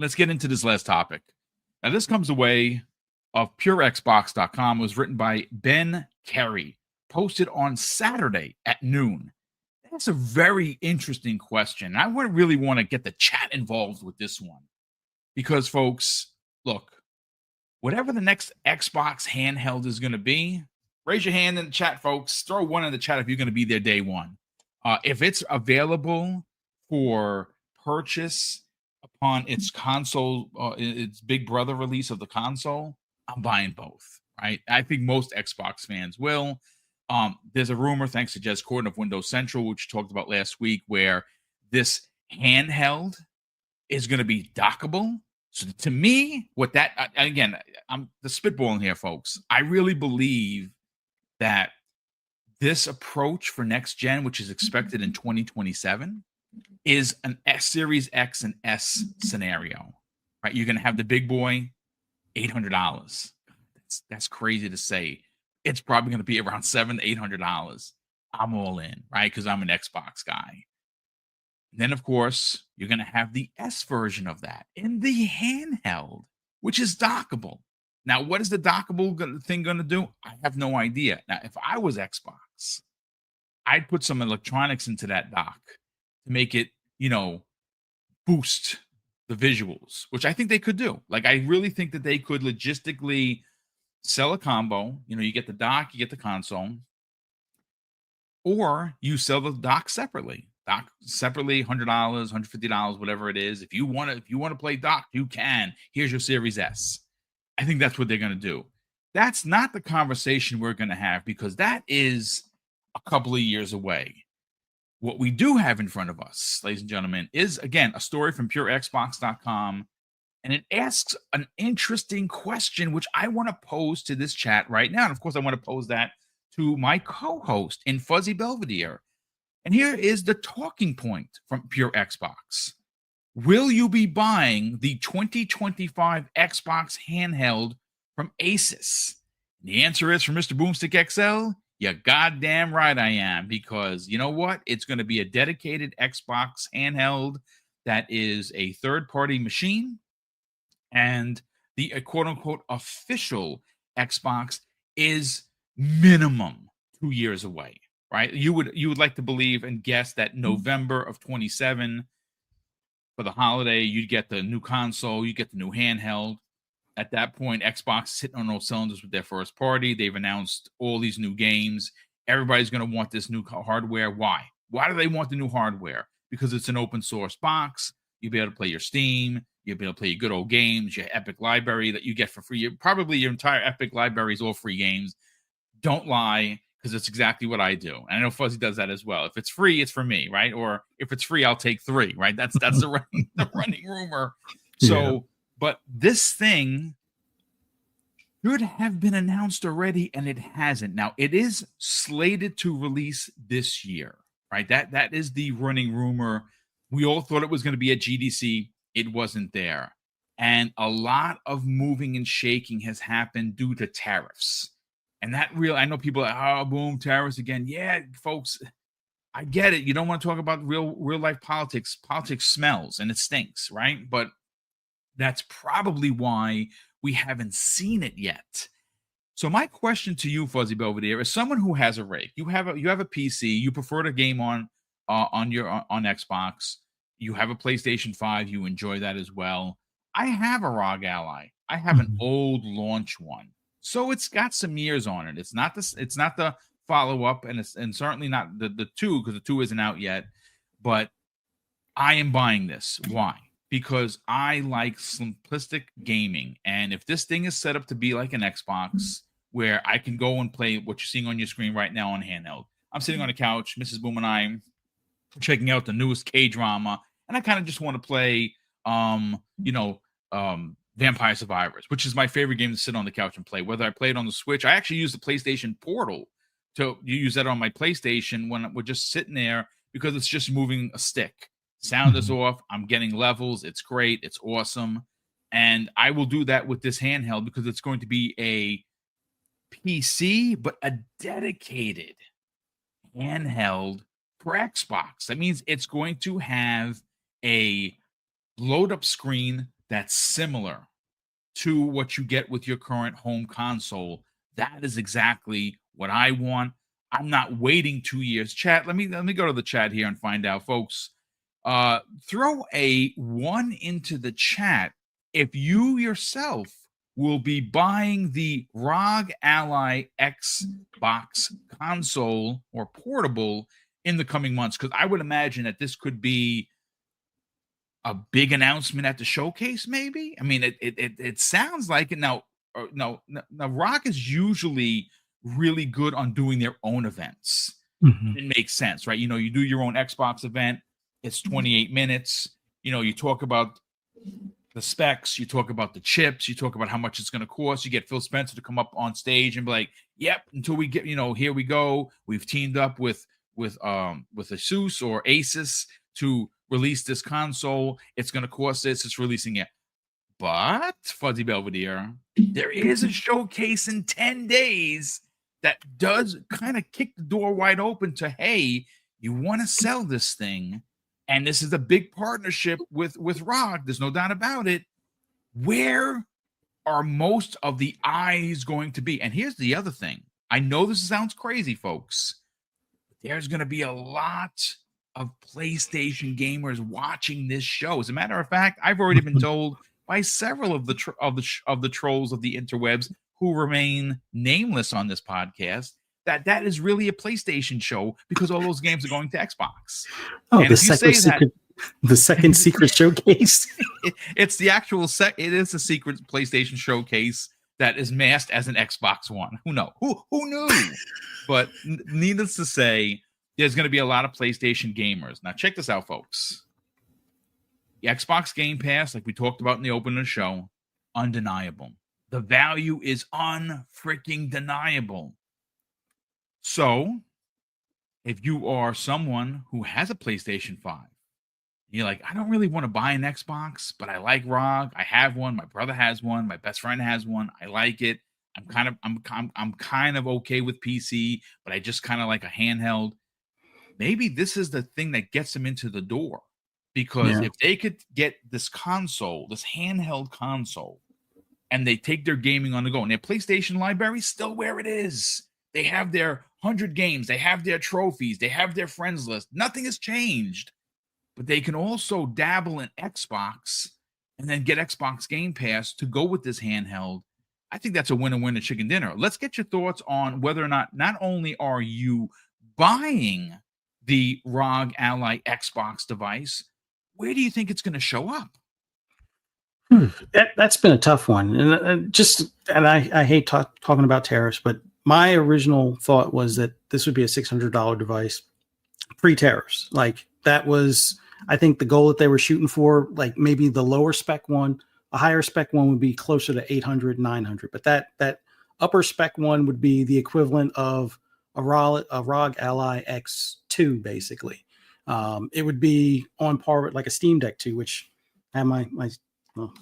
let's get into this last topic. Now, this comes away of PureXbox.com. It was written by Ben Carey, posted on Saturday at noon. That's a very interesting question. I would really want to get the chat involved with this one because, folks, look, whatever the next Xbox handheld is going to be, raise your hand in the chat, folks. Throw one in the chat if you're going to be there day one. If it's available for purchase upon its console, its big brother release of the console, I'm buying both, right? I think most Xbox fans will. There's a rumor, thanks to Jez Corden of Windows Central, which we talked about last week, where this handheld is going to be dockable. So to me, what that, again, I'm the spitballing here, folks. I really believe that this approach for next gen, which is expected in 2027, is an S Series X and S scenario, right? You're going to have the big boy, $800. That's crazy to say. It's probably going to be around $700 to $800. I'm all in, right? Because I'm an Xbox guy. And then, of course, you're going to have the S version of that in the handheld, which is dockable. Now, what is the dockable thing going to do? I have no idea. Now, if I was Xbox, I'd put some electronics into that dock to make it, boost the visuals, which I think they could do. Like, I really think that they could logistically sell a combo. You get the dock, you get the console, or you sell the dock separately. Dock separately, $100, $150, whatever it is. If you want to play dock, you can. Here's your Series S. I think that's what they're going to do. That's not the conversation we're going to have because that is a couple of years away. What we do have in front of us, ladies and gentlemen, is, again, a story from PureXbox.com. And it asks an interesting question, which I want to pose to this chat right now. And of course, I want to pose that to my co-host in Fuzzy Belvedere. And here is the talking point from Pure Xbox. Will you be buying the 2025 Xbox handheld from Asus? And the answer is, for Mr. BoomStick XL, you're goddamn right I am. Because you know what? It's going to be a dedicated Xbox handheld that is a third-party machine. And the quote-unquote official Xbox is minimum 2 years away, right? You would like to believe and guess that November of 27 for the holiday, you'd get the new console, you get the new handheld. At that point, Xbox is hitting on all cylinders with their first party. They've announced all these new games. Everybody's going to want this new hardware. Why? Why do they want the new hardware? Because it's an open source box. You'll be able to play your Steam. You'll be able to play your good old games, your Epic library that you get for free. Probably your entire Epic library is all free games. Don't lie, because it's exactly what I do. And I know Fuzzy does that as well. If it's free, it's for me, right? Or if it's free, I'll take 3, right? That's the running rumor. So, but this thing should have been announced already, and it hasn't. Now, it is slated to release this year, right? That is the running rumor. We all thought it was going to be at GDC. It wasn't there. And a lot of moving and shaking has happened due to tariffs. And I know people are, boom, tariffs again. Yeah, folks, I get it. You don't want to talk about real life politics. Politics smells and it stinks, right? But that's probably why we haven't seen it yet. So my question to you, Fuzzy Belvedere, is someone who has a rig. You have a PC. You prefer to game on Xbox. You have a PlayStation 5. You enjoy that as well. I have a ROG Ally. I have an old launch one. So it's got some years on it. It's not the follow-up, and certainly not the 2, because the 2 isn't out yet. But I am buying this. Why? Because I like simplistic gaming. And if this thing is set up to be like an Xbox, where I can go and play what you're seeing on your screen right now on handheld. I'm sitting on the couch, Mrs. Boom and I checking out the newest K-drama, and I kind of just want to play Vampire Survivors, which is my favorite game to sit on the couch and play. Whether I play it on the Switch, I actually use the PlayStation Portal to use that on my PlayStation when we're just sitting there, because it's just moving a stick. Sound is off. I'm getting levels. It's great. It's awesome. And I will do that with this handheld because it's going to be a PC, but a dedicated handheld for Xbox. That means it's going to have a load up screen that's similar to what you get with your current home console, that is exactly what I want. I'm not waiting 2 years. Chat, let me go to the chat here and find out, folks. Throw a 1 into the chat if you yourself will be buying the ROG Ally Xbox console or portable in the coming months, because I would imagine that this could be a big announcement at the showcase, maybe. I mean, it sounds like it. Now, no, ROG is usually really good on doing their own events. Mhm. It makes sense, right? You do your own Xbox event. It's 28 minutes. You talk about the specs, you talk about the chips, you talk about how much it's going to cost. You get Phil Spencer to come up on stage and be like, "Yep, until we get, here we go. We've teamed up with Asus or Asus to release this console. It's going to cost this. It's releasing it." But Fuzzy Belvedere, there is a showcase in 10 days that does kind of kick the door wide open to, hey, you want to sell this thing, and this is a big partnership with ROG. There's no doubt about it. Where are most of the eyes going to be? And here's the other thing. I know this sounds crazy, folks. There's going to be a lot of PlayStation gamers watching this show. As a matter of fact, I've already been told by several of the trolls of the interwebs who remain nameless on this podcast that is really a PlayStation show, because all those games are going to Xbox. Oh, and the second secret showcase. It's the actual it is a secret PlayStation showcase that is masked as an Xbox One. Who knew? But needless to say, there's going to be a lot of PlayStation gamers. Now, check this out, folks. The Xbox Game Pass, like we talked about in the opening of the show, undeniable. The value is unfreaking deniable. So, if you are someone who has a PlayStation 5, you're like, I don't really want to buy an Xbox, but I like ROG. I have one. My brother has one. My best friend has one. I like it. I'm kind of okay with PC, but I just kind of like a handheld. Maybe this is the thing that gets them into the door, because if they could get this console, this handheld console, and they take their gaming on the go, and their PlayStation library is still where it is. They have their 100 games. They have their trophies. They have their friends list. Nothing has changed. But they can also dabble in Xbox and then get Xbox Game Pass to go with this handheld. I think that's a winner-winner chicken dinner. Let's get your thoughts on whether or not only are you buying the ROG Ally Xbox device, where do you think it's going to show up? That's been a tough one. And I hate talking about tariffs, but my original thought was that this would be a $600 device pre-tariffs. Like, that was, I think, the goal that they were shooting for. Like, maybe the lower spec one, a higher spec one would be closer to 800, 900. But that upper spec one would be the equivalent of a ROG Ally X2, basically. It would be on par with like a Steam Deck 2, which I have well,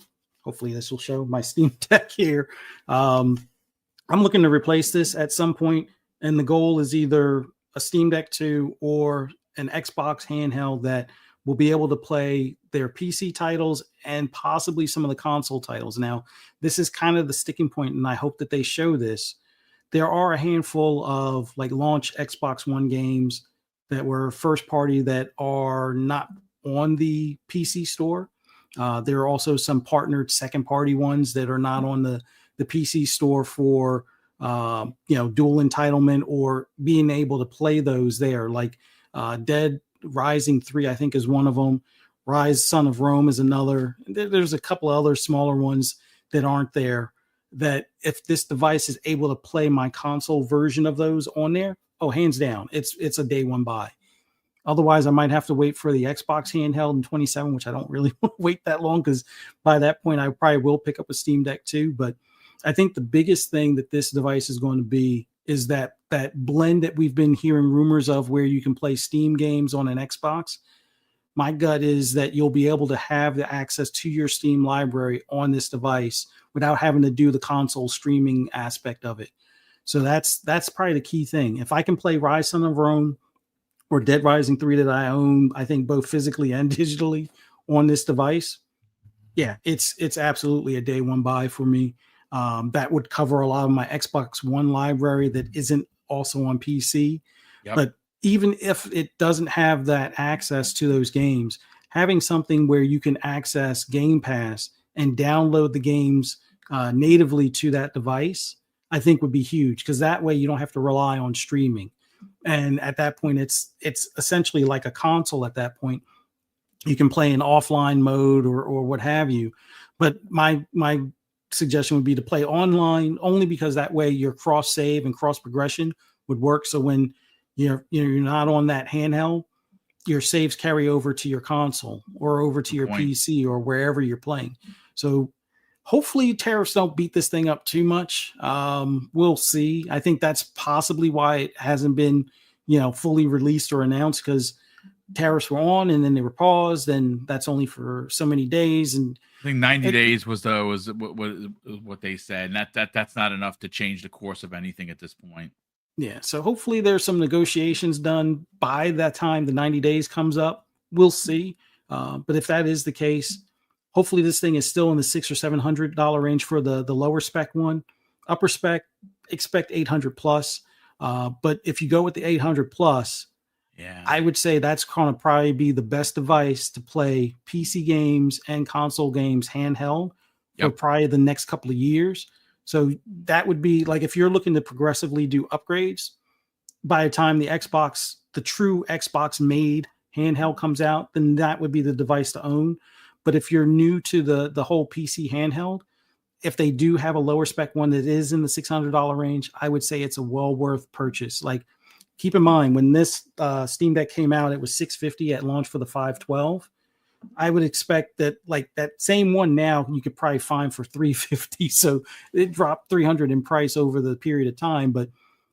hopefully this will show my Steam Deck here. I'm looking to replace this at some point, and the goal is either a Steam Deck 2 or an Xbox handheld that will be able to play their PC titles and possibly some of the console titles. Now, this is kind of the sticking point, and I hope that they show this. There are a handful of like launch Xbox One games that were first party that are not on the PC store. There are also some partnered second party ones that are not on the PC store for dual entitlement or being able to play those there. Like Dead Rising 3, I think, is one of them. Rise Son of Rome is another. There's a couple of other smaller ones that aren't there, that if this device is able to play my console version of those on there, oh, hands down, it's a day one buy. Otherwise, I might have to wait for the Xbox handheld in 27, which I don't really want to wait that long, because by that point, I probably will pick up a Steam Deck too. But I think the biggest thing that this device is going to be is that blend that we've been hearing rumors of, where you can play Steam games on an Xbox. My gut is that you'll be able to have the access to your Steam library on this device without having to do the console streaming aspect of it. So that's probably the key thing. If I can play Rise Son of Rome or Dead Rising 3 that I own, I think both physically and digitally on this device, Yeah, it's absolutely a day one buy for me. That would cover a lot of my Xbox One library that isn't also on PC. Yep. But even if it doesn't have that access to those games, having something where you can access Game Pass and download the games natively to that device, I think would be huge, because that way you don't have to rely on streaming. And at that point, it's essentially like a console. At that point, you can play in offline mode or what have you. But my suggestion would be to play online, only because that way your cross save and cross progression would work. So when you're not on that handheld, your saves carry over to your console or over to your PC or wherever you're playing. So hopefully tariffs don't beat this thing up too much. We'll see. I think that's possibly why it hasn't been, fully released or announced, because tariffs were on and then they were paused, and that's only for so many days. And I think 90 days was what they said, and that's not enough to change the course of anything at this point. Yeah, so hopefully there's some negotiations done by that time the 90 days comes up. We'll see. But if that is the case, hopefully this thing is still in the $600 or $700 range for the lower spec one. Upper spec, expect 800 plus. But if you go with the 800 plus, I would say that's going to probably be the best device to play PC games and console games handheld for probably the next couple of years. So that would be like, if you're looking to progressively do upgrades, by the time the true Xbox made handheld comes out, then that would be the device to own. But if you're new to the whole PC handheld, if they do have a lower spec one that is in the $600 range, I would say it's a well worth purchase. Like, keep in mind, when this Steam Deck came out, it was $650 at launch for the 512. I would expect that, like, that same one now you could probably find for $350. So it dropped $300 in price over the period of time. But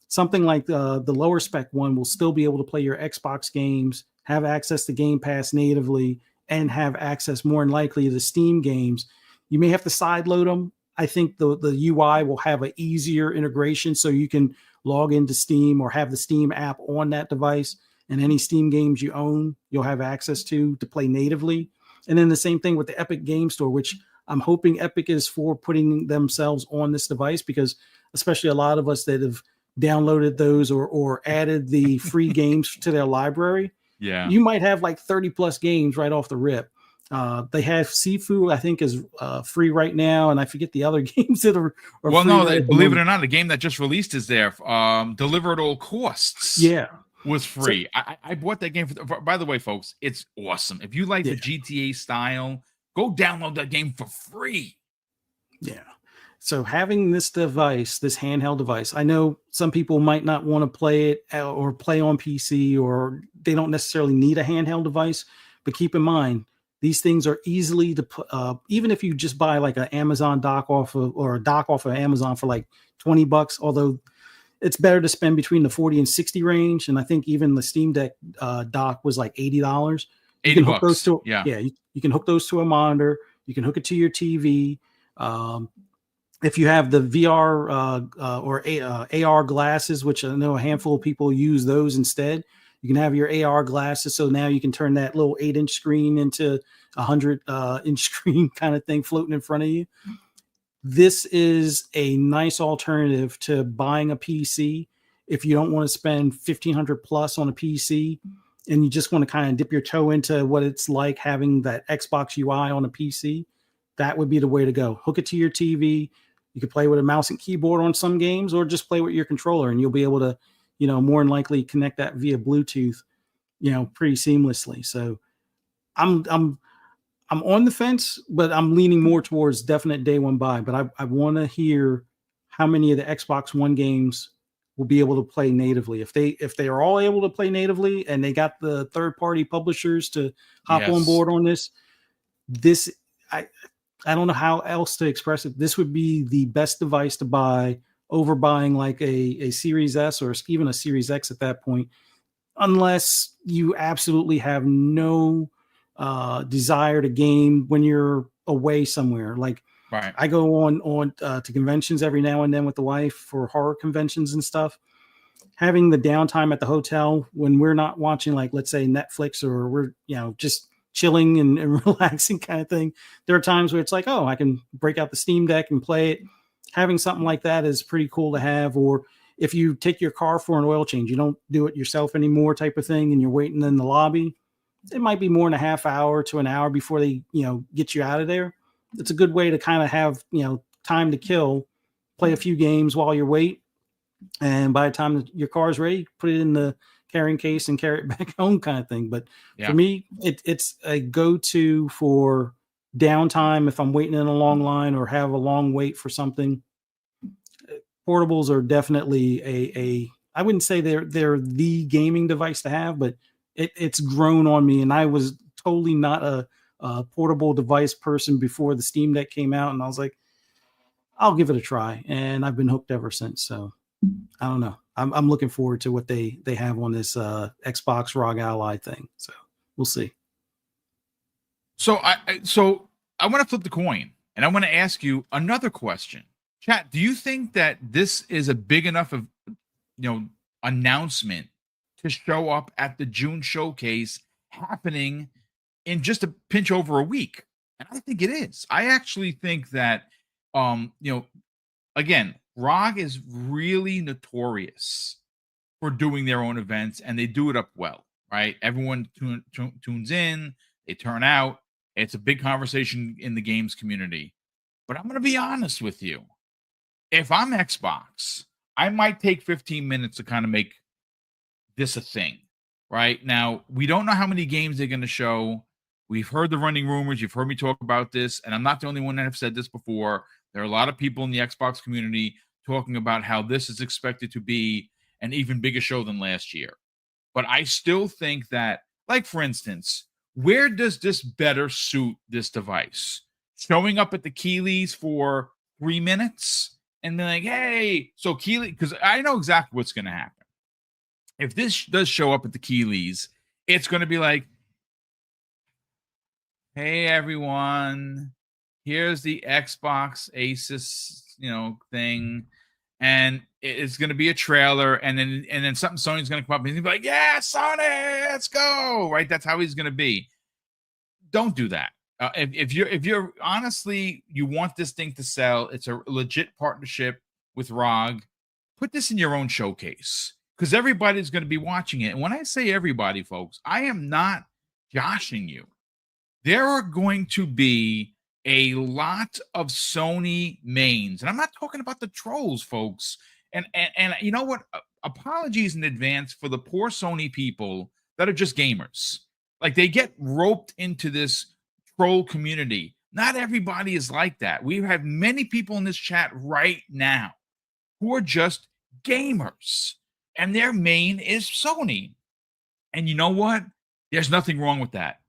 something like the lower spec one will still be able to play your Xbox games, have access to Game Pass natively, and have access more than likely to Steam games. You may have to sideload them. I think the UI will have an easier integration, so you can log into Steam or have the Steam app on that device, and any Steam games you own, you'll have access to play natively. And then the same thing with the Epic Game Store, which I'm hoping Epic is for putting themselves on this device, because especially a lot of us that have downloaded those or added the free games to their library, you might have like 30 plus games right off the rip. They have Sifu, I think, is free right now, and I forget the other games that are well, free. No, believe it or not, the game that just released is there. Deliver at All Costs. Was free. So, I bought that game by the way, folks, it's awesome. If you like the GTA style, go download that game for free. Yeah. So having this device, this handheld device, I know some people might not want to play it or play on PC, or they don't necessarily need a handheld device, but keep in mind, these things are easily to put, even if you just buy like an Amazon dock or a dock off of Amazon for like $20, although it's better to spend between the 40 and 60 range. And I think even the Steam Deck dock was like $80. You can hook those to, you can hook those to a monitor. You can hook it to your TV. If you have the VR or AR glasses, which I know a handful of people use those instead, you can have your AR glasses. So now you can turn that little 8-inch screen into 100-inch screen kind of thing floating in front of you. This is a nice alternative to buying a PC. If you don't want to spend $1,500 plus on a PC and you just want to kind of dip your toe into what it's like having that Xbox UI on a PC, that would be the way to go. Hook it to your TV. You can play with a mouse and keyboard on some games, or just play with your controller, and you'll be able to, more than likely connect that via Bluetooth, pretty seamlessly. So I'm on the fence, but I'm leaning more towards definite day one buy. But I want to hear how many of the Xbox One games will be able to play natively. If they are all able to play natively and they got the third party publishers to hop on board on this, I don't know how else to express it. This would be the best device to buy over buying like a Series S or even a Series X at that point, unless you absolutely have no desire to game when you're away somewhere. Like, I go on to conventions every now and then with the wife for horror conventions and stuff. Having the downtime at the hotel when we're not watching, like, let's say Netflix, or we're just chilling and relaxing kind of thing. There are times where it's like, oh, I can break out the Steam Deck and play it. Having something like that is pretty cool to have. Or if you take your car for an oil change, you don't do it yourself anymore type of thing, and you're waiting in the lobby, it might be more than a half hour to an hour before they, get you out of there. It's a good way to kind of have, time to kill, play a few games while you wait. And by the time your car's ready, put it in the carrying case and carry it back home kind of thing. But for me, it's a go-to for downtime if I'm waiting in a long line or have a long wait for something. Portables are definitely I wouldn't say they're the gaming device to have, but it's grown on me. And I was totally not a portable device person before the Steam Deck came out. And I was like, I'll give it a try. And I've been hooked ever since. So I don't know. I'm looking forward to what they have on this Xbox ROG Ally thing. So we'll see. So I want to flip the coin, and I want to ask you another question. Chat, do you think that this is a big enough of announcement to show up at the June showcase happening in just a pinch over a week? And I think it is. I actually think that again, ROG is really notorious for doing their own events, and they do it up well, right? Everyone tunes in, they turn out. It's a big conversation in the games community. But I'm going to be honest with you. If I'm Xbox, I might take 15 minutes to kind of make this a thing, right? Now, we don't know how many games they're going to show. We've heard the running rumors. You've heard me talk about this, and I'm not the only one that have said this before. There are a lot of people in the Xbox community talking about how this is expected to be an even bigger show than last year. But I still think that, like, for instance, where does this better suit this device? Showing up at the Keeleys for 3 minutes and then like, hey, so Keeley, because I know exactly what's going to happen. If this does show up at the Keeleys, it's going to be like, hey, everyone, here's the Xbox Asus, thing. And it's going to be a trailer. And then something Sony's going to come up and he's going to be like, yeah, Sony, let's go. Right. That's how he's going to be. Don't do that. If you're honestly, you want this thing to sell, it's a legit partnership with ROG. Put this in your own showcase because everybody's going to be watching it. And when I say everybody, folks, I am not joshing you. There are going to be a lot of Sony mains, and I'm not talking about the trolls, folks. And you know what? Apologies in advance for the poor Sony people that are just gamers. Like they get roped into this troll community. Not everybody is like that. We have many people in this chat right now who are just gamers, and their main is Sony. And you know what? There's nothing wrong with that.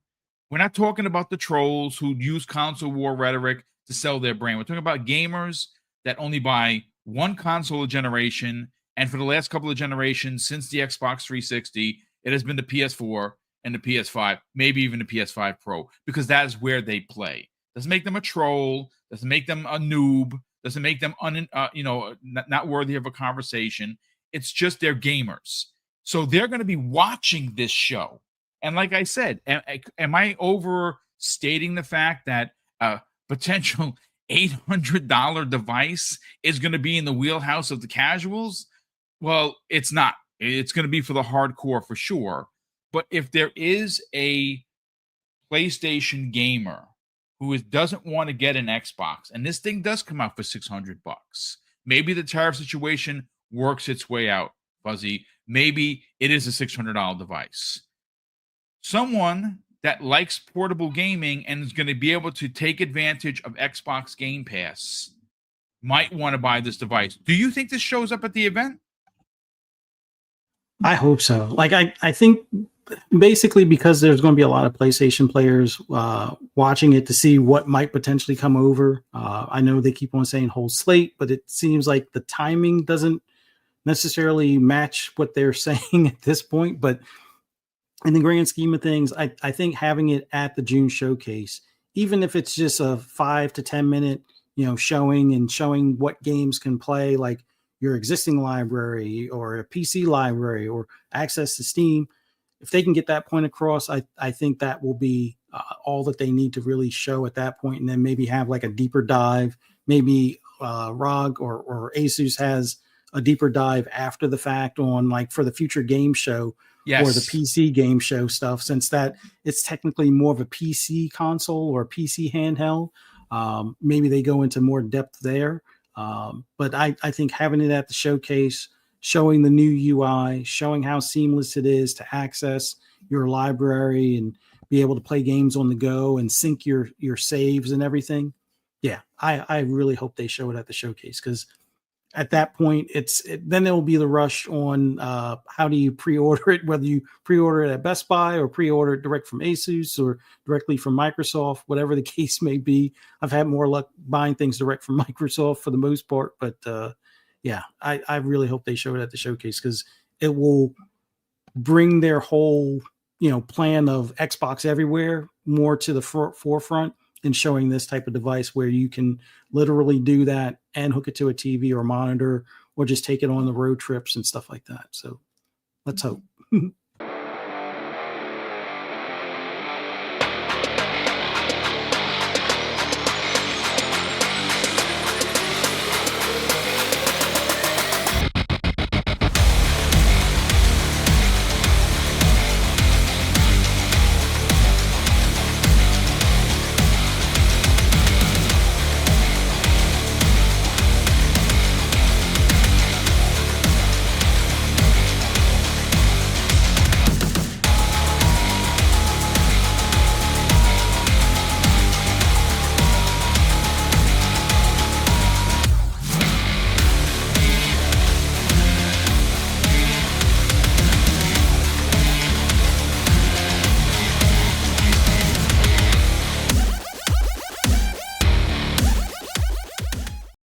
We're not talking about the trolls who use console war rhetoric to sell their brand. We're talking about gamers that only buy one console a generation. And for the last couple of generations, since the Xbox 360, it has been the PS4 and the PS5, maybe even the PS5 Pro, because that is where they play. Doesn't make them a troll. Doesn't make them a noob. Doesn't make them not worthy of a conversation. It's just they're gamers. So they're going to be watching this show. And like I said, am I overstating the fact that a potential $800 device is going to be in the wheelhouse of the casuals? Well, it's not. It's going to be for the hardcore for sure. But if there is a PlayStation gamer who doesn't want to get an Xbox, and this thing does come out for $600, maybe the tariff situation works its way out, Fuzzy. Maybe it is a $600 device. Someone that likes portable gaming and is going to be able to take advantage of Xbox Game Pass might want to buy this device. Do you think this shows up at the event? I hope so. Like, I think basically because there's going to be a lot of PlayStation players watching it to see what might potentially come over. I know they keep on saying whole slate, but it seems like the timing doesn't necessarily match what they're saying at this point. But in the grand scheme of things, I think having it at the June showcase, even if it's just a 5 to 10 minute, showing what games can play, like your existing library or a PC library or access to Steam, if they can get that point across, I think that will be all that they need to really show at that point, and then maybe have like a deeper dive. Maybe Rog or Asus has a deeper dive after the fact on like for the future game show or the PC game show stuff, since that it's technically more of a PC console or a PC handheld. Maybe they go into more depth there. But I think having it at the showcase, showing the new UI, showing how seamless it is to access your library and be able to play games on the go and sync your saves and everything. Yeah, I really hope they show it at the showcase, because at that point, then there will be the rush on how do you pre-order it, whether you pre-order it at Best Buy or pre-order it direct from Asus or directly from Microsoft, whatever the case may be. I've had more luck buying things direct from Microsoft for the most part, but yeah, I really hope they show it at the showcase, because it will bring their whole plan of Xbox everywhere more to the forefront, and showing this type of device where you can literally do that and hook it to a TV or monitor, or just take it on the road trips and stuff like that. So let's hope.